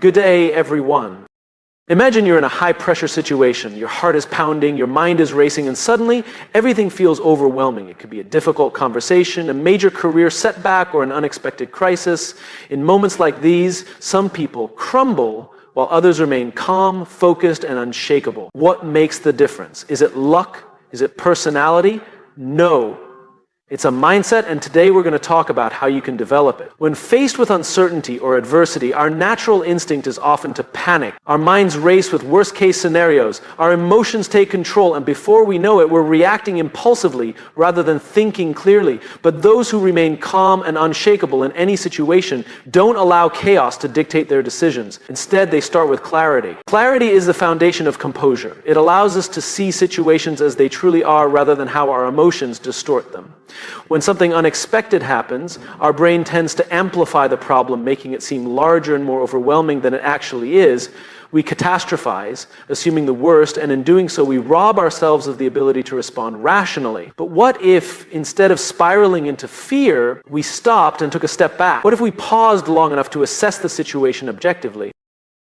Good day, everyone. Imagine you're in a high-pressure situation. Your heart is pounding, your mind is racing, and suddenly everything feels overwhelming. It could be a difficult conversation, a major career setback, or an unexpected crisis. In moments like these, some people crumble while others remain calm, focused, and unshakable. What makes the difference? Is it luck? Is it personality? No. It's a mindset, and today we're going to talk about how you can develop it. When faced with uncertainty or adversity, our natural instinct is often to panic. Our minds race with worst-case scenarios. Our emotions take control, and before we know it, we're reacting impulsively rather than thinking clearly. But those who remain calm and unshakable in any situation don't allow chaos to dictate their decisions. Instead, they start with clarity. Clarity is the foundation of composure. It allows us to see situations as they truly are rather than how our emotions distort them. When something unexpected happens, our brain tends to amplify the problem, making it seem larger and more overwhelming than it actually is. We catastrophize, assuming the worst, and in doing so, we rob ourselves of the ability to respond rationally. But what if, instead of spiraling into fear, we stopped and took a step back? What if we paused long enough to assess the situation objectively?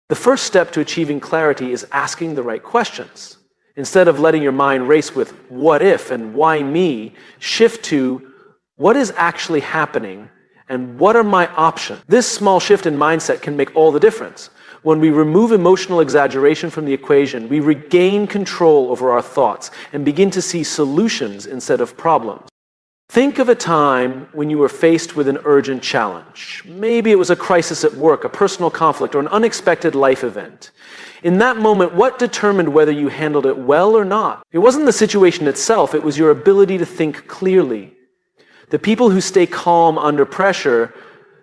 The first step to achieving clarity is asking the right questions. Instead of letting your mind race with what if and why me, shift to what is actually happening and what are my options. This small shift in mindset can make all the difference. When we remove emotional exaggeration from the equation, we regain control over our thoughts and begin to see solutions instead of problems. Think of a time when you were faced with an urgent challenge. Maybe it was a crisis at work, a personal conflict, or an unexpected life event. In that moment, what determined whether you handled it well or not? It wasn't the situation itself, it was your ability to think clearly. The people who stay calm under pressure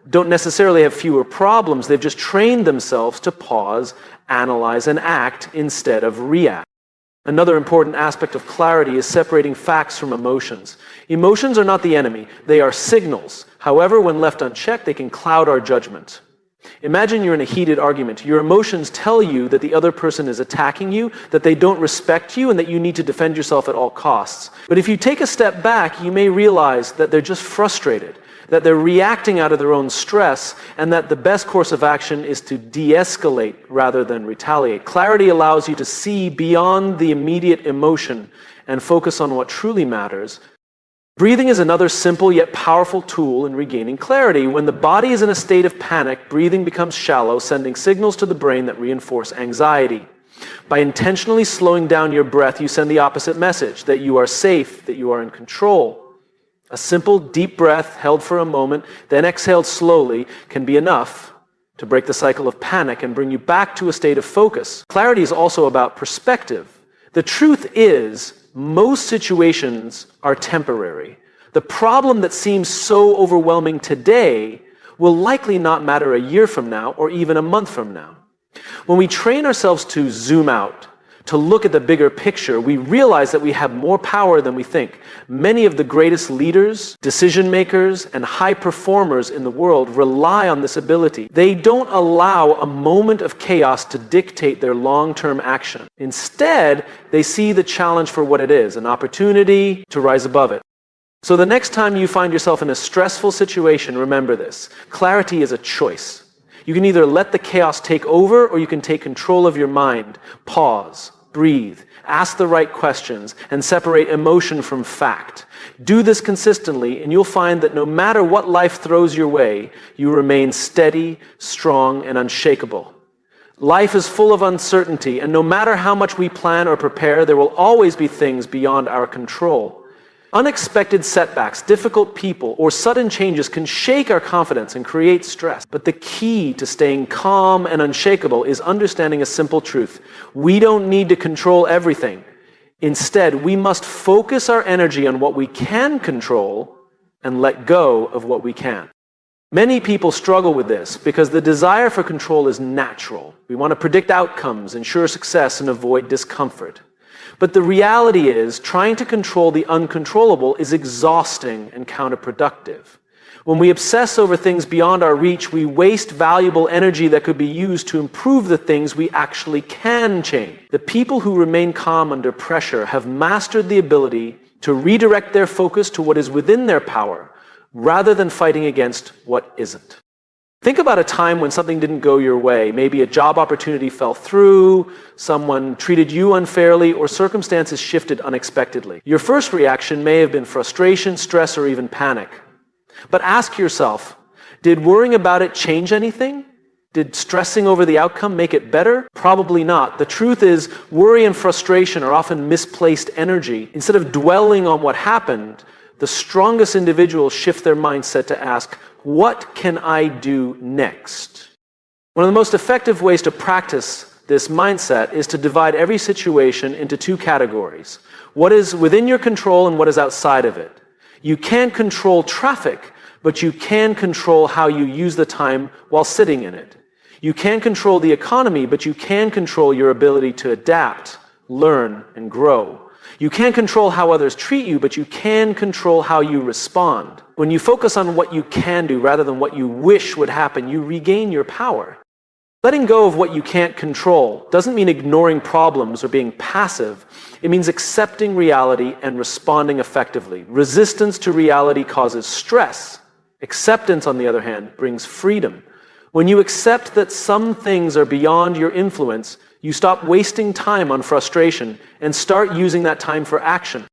don't necessarily have fewer problems, they've just trained themselves to pause, analyze, and act instead of react. Another important aspect of clarity is separating facts from emotions. Emotions are not the enemy, they are signals. However, when left unchecked, they can cloud our judgment. Imagine you're in a heated argument. Your emotions tell you that the other person is attacking you, that they don't respect you, and that you need to defend yourself at all costs. But if you take a step back, you may realize that they're just frustrated, that they're reacting out of their own stress, and that the best course of action is to de-escalate rather than retaliate. Clarity allows you to see beyond the immediate emotion and focus on what truly matters. Breathing is another simple yet powerful tool in regaining clarity. When the body is in a state of panic, breathing becomes shallow, sending signals to the brain that reinforce anxiety. By intentionally slowing down your breath, you send the opposite message, that you are safe, that you are in control. A simple, deep breath held for a moment, then exhaled slowly, can be enough to break the cycle of panic and bring you back to a state of focus. Clarity is also about perspective. The truth is, most situations are temporary. The problem that seems so overwhelming today will likely not matter a year from now or even a month from now. When we train ourselves to zoom out, to look at the bigger picture, we realize that we have more power than we think. Many of the greatest leaders, decision makers, and high performers in the world rely on this ability. They don't allow a moment of chaos to dictate their long-term action. Instead, they see the challenge for what it is, an opportunity to rise above it. So the next time you find yourself in a stressful situation, remember this: clarity is a choice. You can either let the chaos take over, or you can take control of your mind. Pause. Breathe, ask the right questions, and separate emotion from fact. Do this consistently, and you'll find that no matter what life throws your way, you remain steady, strong, and unshakable. Life is full of uncertainty, and no matter how much we plan or prepare, there will always be things beyond our control. Unexpected setbacks, difficult people, or sudden changes can shake our confidence and create stress. But the key to staying calm and unshakable is understanding a simple truth. We don't need to control everything. Instead, we must focus our energy on what we can control and let go of what we can't. Many people struggle with this because the desire for control is natural. We want to predict outcomes, ensure success, and avoid discomfort. But the reality is, trying to control the uncontrollable is exhausting and counterproductive. When we obsess over things beyond our reach, we waste valuable energy that could be used to improve the things we actually can change. The people who remain calm under pressure have mastered the ability to redirect their focus to what is within their power, rather than fighting against what isn't. Think about a time when something didn't go your way. Maybe a job opportunity fell through, someone treated you unfairly, or circumstances shifted unexpectedly. Your first reaction may have been frustration, stress, or even panic. But ask yourself, did worrying about it change anything? Did stressing over the outcome make it better? Probably not. The truth is, worry and frustration are often misplaced energy. Instead of dwelling on what happened, the strongest individuals shift their mindset to ask, what can I do next? One of the most effective ways to practice this mindset is to divide every situation into two categories. What is within your control and what is outside of it. You can't control traffic, but you can control how you use the time while sitting in it. You can't control the economy, but you can control your ability to adapt, learn, and grow. You can't control how others treat you, but you can control how you respond. When you focus on what you can do rather than what you wish would happen, you regain your power. Letting go of what you can't control doesn't mean ignoring problems or being passive. It means accepting reality and responding effectively. Resistance to reality causes stress. Acceptance, on the other hand, brings freedom. When you accept that some things are beyond your influence, you stop wasting time on frustration and start using that time for action.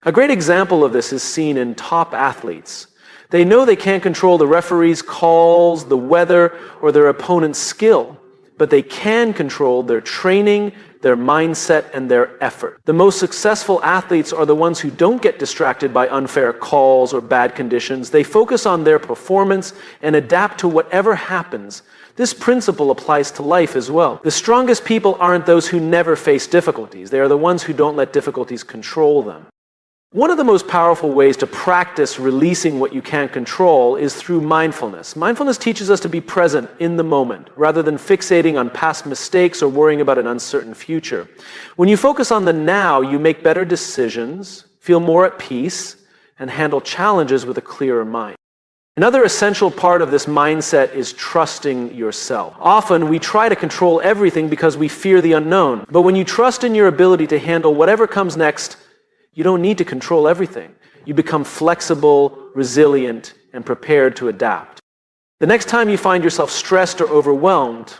A great example of this is seen in top athletes. They know they can't control the referee's calls, the weather, or their opponent's skill, but they can control their training, their mindset, and their effort. The most successful athletes are the ones who don't get distracted by unfair calls or bad conditions. They focus on their performance and adapt to whatever happens. This principle applies to life as well. The strongest people aren't those who never face difficulties. They are the ones who don't let difficulties control them. One of the most powerful ways to practice releasing what you can't control is through mindfulness. Mindfulness teaches us to be present in the moment, rather than fixating on past mistakes or worrying about an uncertain future. When you focus on the now, you make better decisions, feel more at peace, and handle challenges with a clearer mind. Another essential part of this mindset is trusting yourself. Often we try to control everything because we fear the unknown. But when you trust in your ability to handle whatever comes next, you don't need to control everything. You become flexible, resilient, and prepared to adapt. The next time you find yourself stressed or overwhelmed,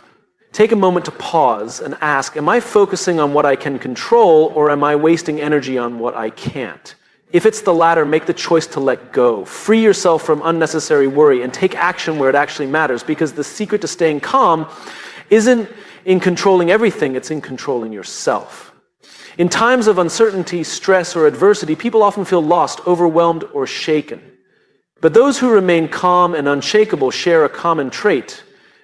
take a moment to pause and ask, am I focusing on what I can control, or am I wasting energy on what I can't? If it's the latter, make the choice to let go. Free yourself from unnecessary worry and take action where it actually matters, because the secret to staying calm isn't in controlling everything, it's in controlling yourself. In times of uncertainty, stress, or adversity, people often feel lost, overwhelmed, or shaken. But those who remain calm and unshakable share a common trait.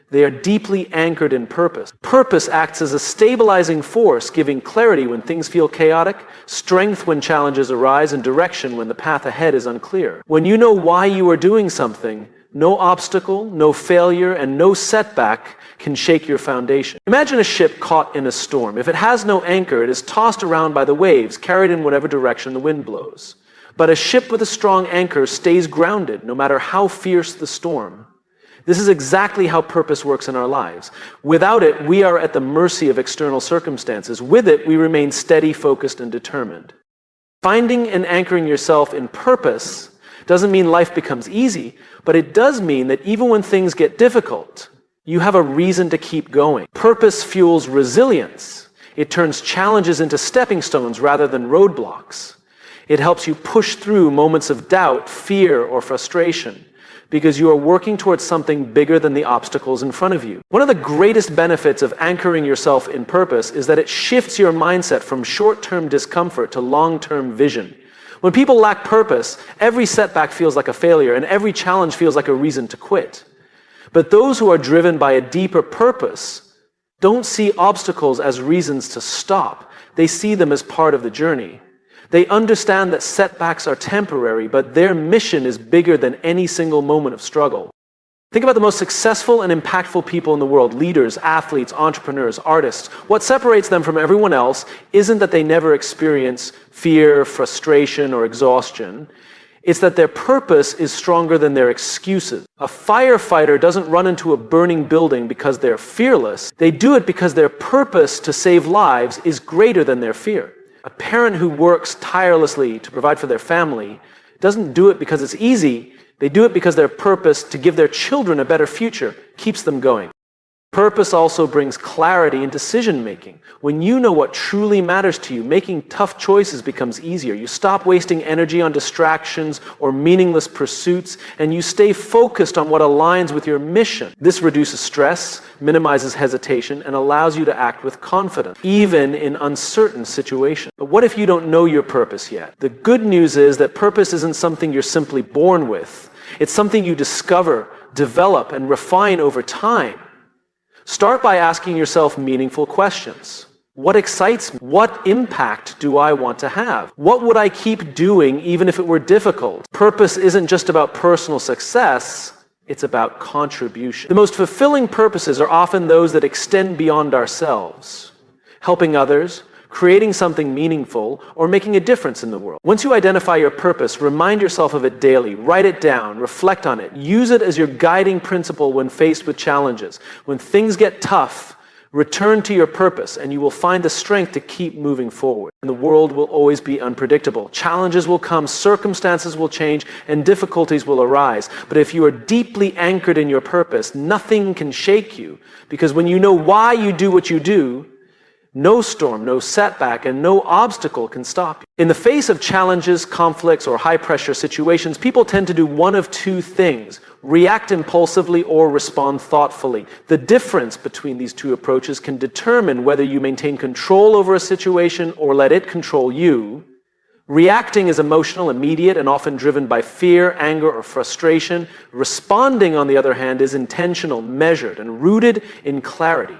They are deeply anchored in purpose. Purpose acts as a stabilizing force, giving clarity when things feel chaotic, strength when challenges arise, and direction when the path ahead is unclear. When you know why you are doing something, no obstacle, no failure, and no setback can shake your foundation. Imagine a ship caught in a storm. If it has no anchor, it is tossed around by the waves, carried in whatever direction the wind blows. But a ship with a strong anchor stays grounded, no matter how fierce the storm. This is exactly how purpose works in our lives. Without it, we are at the mercy of external circumstances. With it, we remain steady, focused, and determined. Finding and anchoring yourself in purpose doesn't mean life becomes easy, but it does mean that even when things get difficult, you have a reason to keep going. Purpose fuels resilience. It turns challenges into stepping stones rather than roadblocks. It helps you push through moments of doubt, fear, or frustration, because you are working towards something bigger than the obstacles in front of you. One of the greatest benefits of anchoring yourself in purpose is that it shifts your mindset from short-term discomfort to long-term vision. When people lack purpose, every setback feels like a failure, and every challenge feels like a reason to quit. But those who are driven by a deeper purpose don't see obstacles as reasons to stop. They see them as part of the journey. They understand that setbacks are temporary, but their mission is bigger than any single moment of struggle. Think about the most successful and impactful people in the world: leaders, athletes, entrepreneurs, artists. What separates them from everyone else isn't that they never experience fear, frustration, or exhaustion. It's that their purpose is stronger than their excuses. A firefighter doesn't run into a burning building because they're fearless. They do it because their purpose to save lives is greater than their fear. A parent who works tirelessly to provide for their family doesn't do it because it's easy. They do it because their purpose to give their children a better future keeps them going. Purpose also brings clarity in decision-making. When you know what truly matters to you, making tough choices becomes easier. You stop wasting energy on distractions or meaningless pursuits, and you stay focused on what aligns with your mission. This reduces stress, minimizes hesitation, and allows you to act with confidence, even in uncertain situations. But what if you don't know your purpose yet? The good news is that purpose isn't something you're simply born with. It's something you discover, develop, and refine over time. Start by asking yourself meaningful questions. What excites me? What impact do I want to have? What would I keep doing even if it were difficult? Purpose isn't just about personal success, it's about contribution. The most fulfilling purposes are often those that extend beyond ourselves, helping others, creating something meaningful, or making a difference in the world. Once you identify your purpose, remind yourself of it daily, write it down, reflect on it, use it as your guiding principle when faced with challenges. When things get tough, return to your purpose and you will find the strength to keep moving forward. And the world will always be unpredictable. Challenges will come, circumstances will change, and difficulties will arise. But if you are deeply anchored in your purpose, nothing can shake you, because when you know why you do what you do, no storm, no setback, and no obstacle can stop you. In the face of challenges, conflicts, or high-pressure situations, people tend to do one of two things: react impulsively or respond thoughtfully. The difference between these two approaches can determine whether you maintain control over a situation or let it control you. Reacting is emotional, immediate, and often driven by fear, anger, or frustration. Responding, on the other hand, is intentional, measured, and rooted in clarity.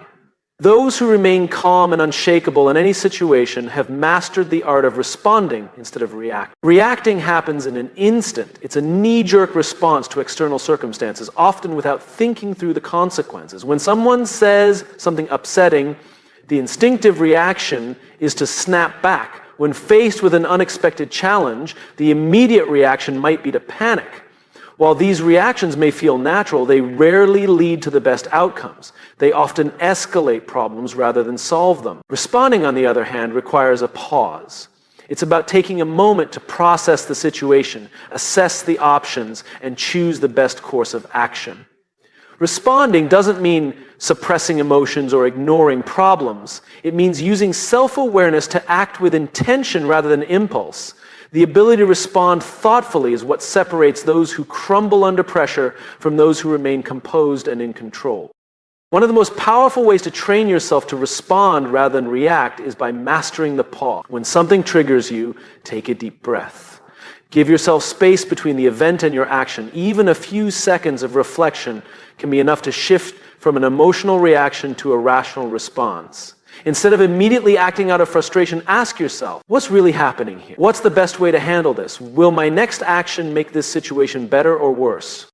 Those who remain calm and unshakable in any situation have mastered the art of responding instead of reacting. Reacting happens in an instant. It's a knee-jerk response to external circumstances, often without thinking through the consequences. When someone says something upsetting, the instinctive reaction is to snap back. When faced with an unexpected challenge, the immediate reaction might be to panic. While these reactions may feel natural, they rarely lead to the best outcomes. They often escalate problems rather than solve them. Responding, on the other hand, requires a pause. It's about taking a moment to process the situation, assess the options, and choose the best course of action. Responding doesn't mean suppressing emotions or ignoring problems. It means using self-awareness to act with intention rather than impulse. The ability to respond thoughtfully is what separates those who crumble under pressure from those who remain composed and in control. One of the most powerful ways to train yourself to respond rather than react is by mastering the pause. When something triggers you, take a deep breath. Give yourself space between the event and your action. Even a few seconds of reflection can be enough to shift from an emotional reaction to a rational response. Instead of immediately acting out of frustration, ask yourself, what's really happening here? What's the best way to handle this? Will my next action make this situation better or worse?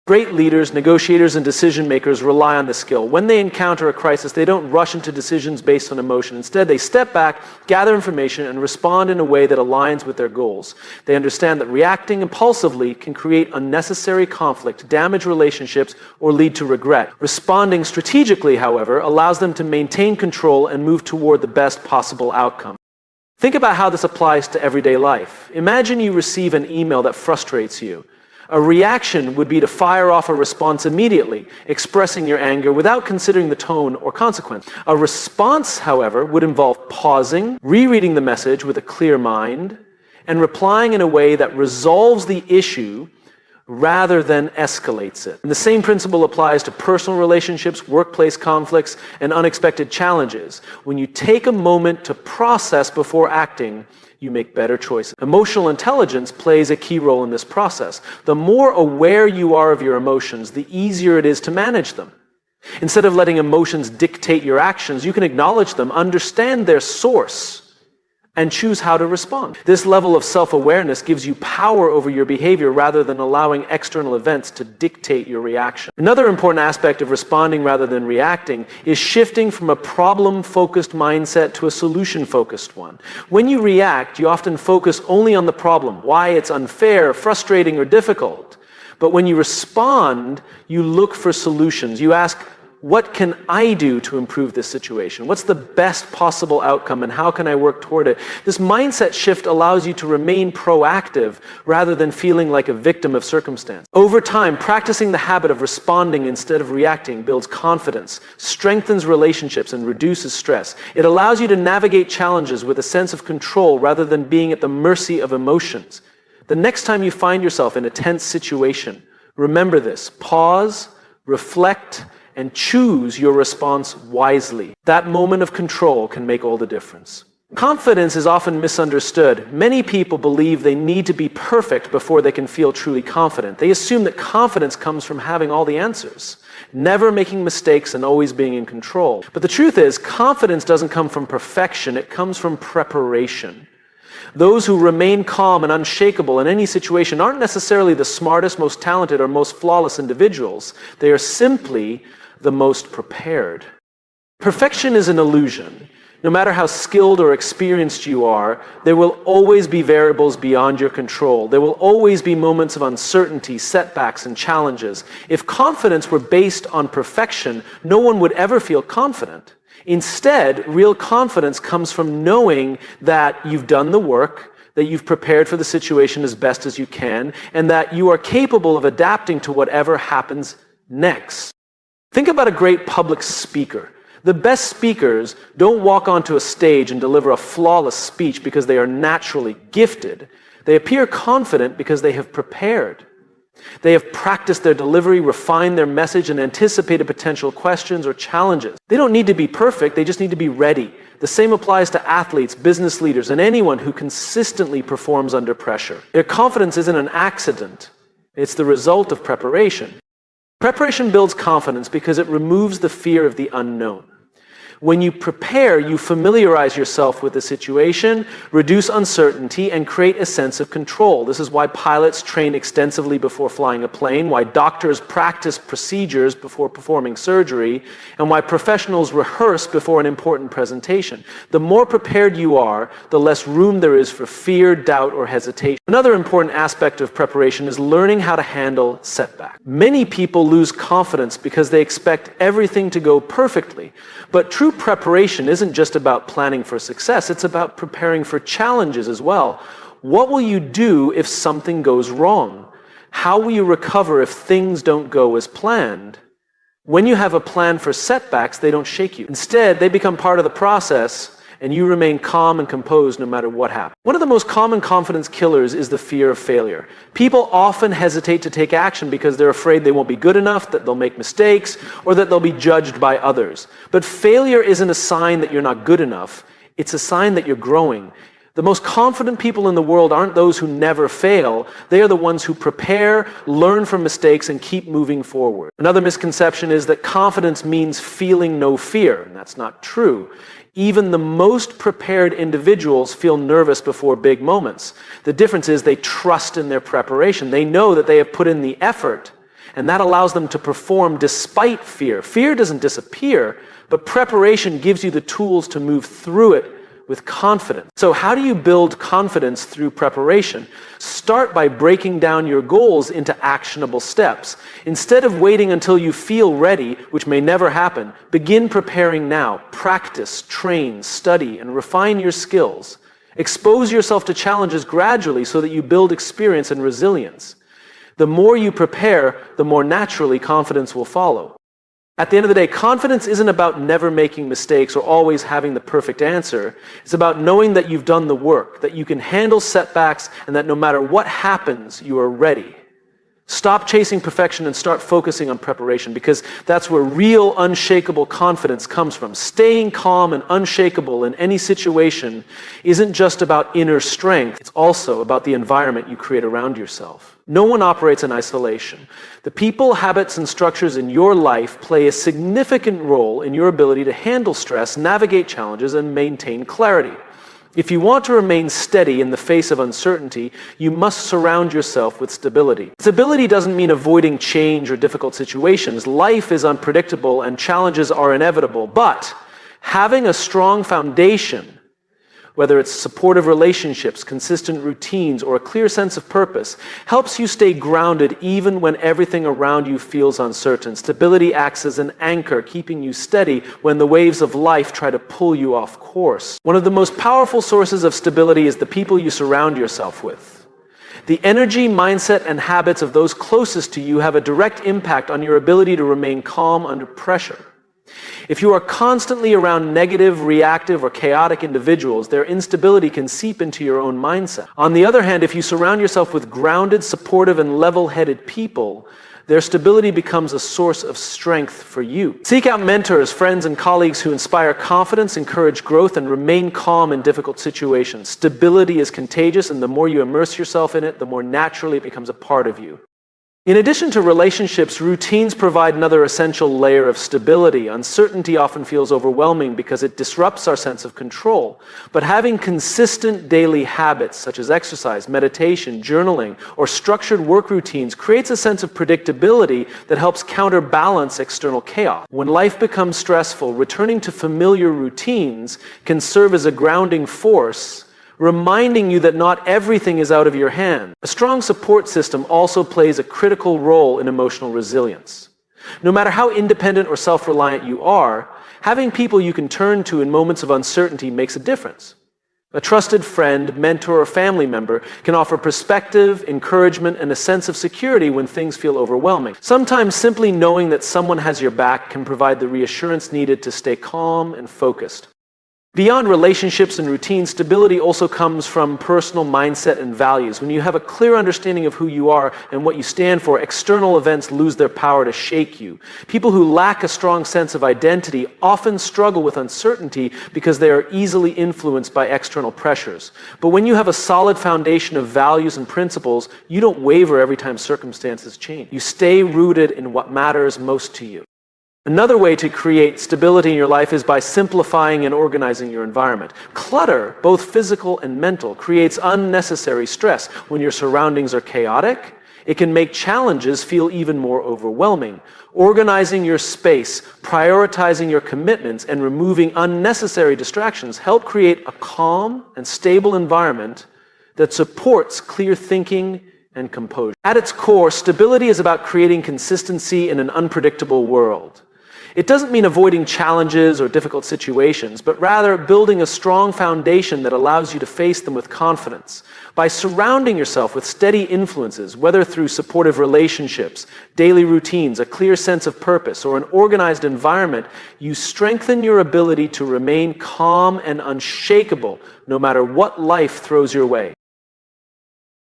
Great leaders, negotiators, and decision makers rely on this skill. When they encounter a crisis, they don't rush into decisions based on emotion. Instead, they step back, gather information, and respond in a way that aligns with their goals. They understand that reacting impulsively can create unnecessary conflict, damage relationships, or lead to regret. Responding strategically, however, allows them to maintain control and move toward the best possible outcome. Think about how this applies to everyday life. Imagine you receive an email that frustrates you. A reaction would be to fire off a response immediately, expressing your anger without considering the tone or consequence. A response, however, would involve pausing, rereading the message with a clear mind, and replying in a way that resolves the issue rather than escalates it. And the same principle applies to personal relationships, workplace conflicts, and unexpected challenges. When you take a moment to process before acting, you make better choices. Emotional intelligence plays a key role in this process. The more aware you are of your emotions, the easier it is to manage them. Instead of letting emotions dictate your actions, you can acknowledge them, understand their source, and choose how to respond. This level of self-awareness gives you power over your behavior rather than allowing external events to dictate your reaction. Another important aspect of responding rather than reacting is shifting from a problem-focused mindset to a solution-focused one. When you react, you often focus only on the problem, why it's unfair, frustrating, or difficult. But when you respond, you look for solutions. You ask, what can I do to improve this situation? What's the best possible outcome and how can I work toward it? This mindset shift allows you to remain proactive rather than feeling like a victim of circumstance. Over time, practicing the habit of responding instead of reacting builds confidence, strengthens relationships, and reduces stress. It allows you to navigate challenges with a sense of control rather than being at the mercy of emotions. The next time you find yourself in a tense situation, remember this: pause, reflect, and choose your response wisely. That moment of control can make all the difference. Confidence is often misunderstood. Many people believe they need to be perfect before they can feel truly confident. They assume that confidence comes from having all the answers, never making mistakes, and always being in control. But the truth is, confidence doesn't come from perfection, it comes from preparation. Those who remain calm and unshakable in any situation aren't necessarily the smartest, most talented, or most flawless individuals. They are simply the most prepared. Perfection is an illusion. No matter how skilled or experienced you are, there will always be variables beyond your control. There will always be moments of uncertainty, setbacks, and challenges. If confidence were based on perfection, no one would ever feel confident. Instead, real confidence comes from knowing that you've done the work, that you've prepared for the situation as best as you can, and that you are capable of adapting to whatever happens next. Think about a great public speaker. The best speakers don't walk onto a stage and deliver a flawless speech because they are naturally gifted. They appear confident because they have prepared. They have practiced their delivery, refined their message, and anticipated potential questions or challenges. They don't need to be perfect, they just need to be ready. The same applies to athletes, business leaders, and anyone who consistently performs under pressure. Their confidence isn't an accident, it's the result of preparation. Preparation builds confidence because it removes the fear of the unknown. When you prepare, you familiarize yourself with the situation, reduce uncertainty, and create a sense of control. This is why pilots train extensively before flying a plane, why doctors practice procedures before performing surgery, and why professionals rehearse before an important presentation. The more prepared you are, the less room there is for fear, doubt, or hesitation. Another important aspect of preparation is learning how to handle setbacks. Many people lose confidence because they expect everything to go perfectly, but true preparation isn't just about planning for success, it's about preparing for challenges as well. What will you do if something goes wrong? How will you recover if things don't go as planned? When you have a plan for setbacks, they don't shake you. Instead, they become part of the process, and you remain calm and composed no matter what happens. One of the most common confidence killers is the fear of failure. People often hesitate to take action because they're afraid they won't be good enough, that they'll make mistakes, or that they'll be judged by others. But failure isn't a sign that you're not good enough. It's a sign that you're growing. The most confident people in the world aren't those who never fail. They are the ones who prepare, learn from mistakes, and keep moving forward. Another misconception is that confidence means feeling no fear, and that's not true. Even the most prepared individuals feel nervous before big moments. The difference is they trust in their preparation. They know that they have put in the effort, and that allows them to perform despite fear. Fear doesn't disappear, but preparation gives you the tools to move through it with confidence. So how do you build confidence through preparation? Start by breaking down your goals into actionable steps. Instead of waiting until you feel ready, which may never happen, begin preparing now. Practice, train, study, and refine your skills. Expose yourself to challenges gradually so that you build experience and resilience. The more you prepare, the more naturally confidence will follow. At the end of the day, confidence isn't about never making mistakes or always having the perfect answer. It's about knowing that you've done the work, that you can handle setbacks, and that no matter what happens, you are ready. Stop chasing perfection and start focusing on preparation, because that's where real unshakable confidence comes from. Staying calm and unshakable in any situation isn't just about inner strength, it's also about the environment you create around yourself. No one operates in isolation. The people, habits, and structures in your life play a significant role in your ability to handle stress, navigate challenges, and maintain clarity. If you want to remain steady in the face of uncertainty, you must surround yourself with stability. Stability doesn't mean avoiding change or difficult situations. Life is unpredictable and challenges are inevitable, but having a strong foundation whether it's supportive relationships, consistent routines, or a clear sense of purpose, helps you stay grounded even when everything around you feels uncertain. Stability acts as an anchor, keeping you steady when the waves of life try to pull you off course. One of the most powerful sources of stability is the people you surround yourself with. The energy, mindset, and habits of those closest to you have a direct impact on your ability to remain calm under pressure. If you are constantly around negative, reactive, or chaotic individuals, their instability can seep into your own mindset. On the other hand, if you surround yourself with grounded, supportive, and level-headed people, their stability becomes a source of strength for you. Seek out mentors, friends, and colleagues who inspire confidence, encourage growth, and remain calm in difficult situations. Stability is contagious, and the more you immerse yourself in it, the more naturally it becomes a part of you. In addition to relationships, routines provide another essential layer of stability. Uncertainty often feels overwhelming because it disrupts our sense of control. But having consistent daily habits such as exercise, meditation, journaling, or structured work routines creates a sense of predictability that helps counterbalance external chaos. When life becomes stressful, returning to familiar routines can serve as a grounding force, reminding you that not everything is out of your hand. A strong support system also plays a critical role in emotional resilience. No matter how independent or self-reliant you are, having people you can turn to in moments of uncertainty makes a difference. A trusted friend, mentor, or family member can offer perspective, encouragement, and a sense of security when things feel overwhelming. Sometimes simply knowing that someone has your back can provide the reassurance needed to stay calm and focused. Beyond relationships and routines, stability also comes from personal mindset and values. When you have a clear understanding of who you are and what you stand for, external events lose their power to shake you. People who lack a strong sense of identity often struggle with uncertainty because they are easily influenced by external pressures. But when you have a solid foundation of values and principles, you don't waver every time circumstances change. You stay rooted in what matters most to you. Another way to create stability in your life is by simplifying and organizing your environment. Clutter, both physical and mental, creates unnecessary stress. When your surroundings are chaotic, it can make challenges feel even more overwhelming. Organizing your space, prioritizing your commitments, and removing unnecessary distractions help create a calm and stable environment that supports clear thinking and composure. At its core, stability is about creating consistency in an unpredictable world. It doesn't mean avoiding challenges or difficult situations, but rather building a strong foundation that allows you to face them with confidence. By surrounding yourself with steady influences, whether through supportive relationships, daily routines, a clear sense of purpose, or an organized environment, you strengthen your ability to remain calm and unshakable no matter what life throws your way.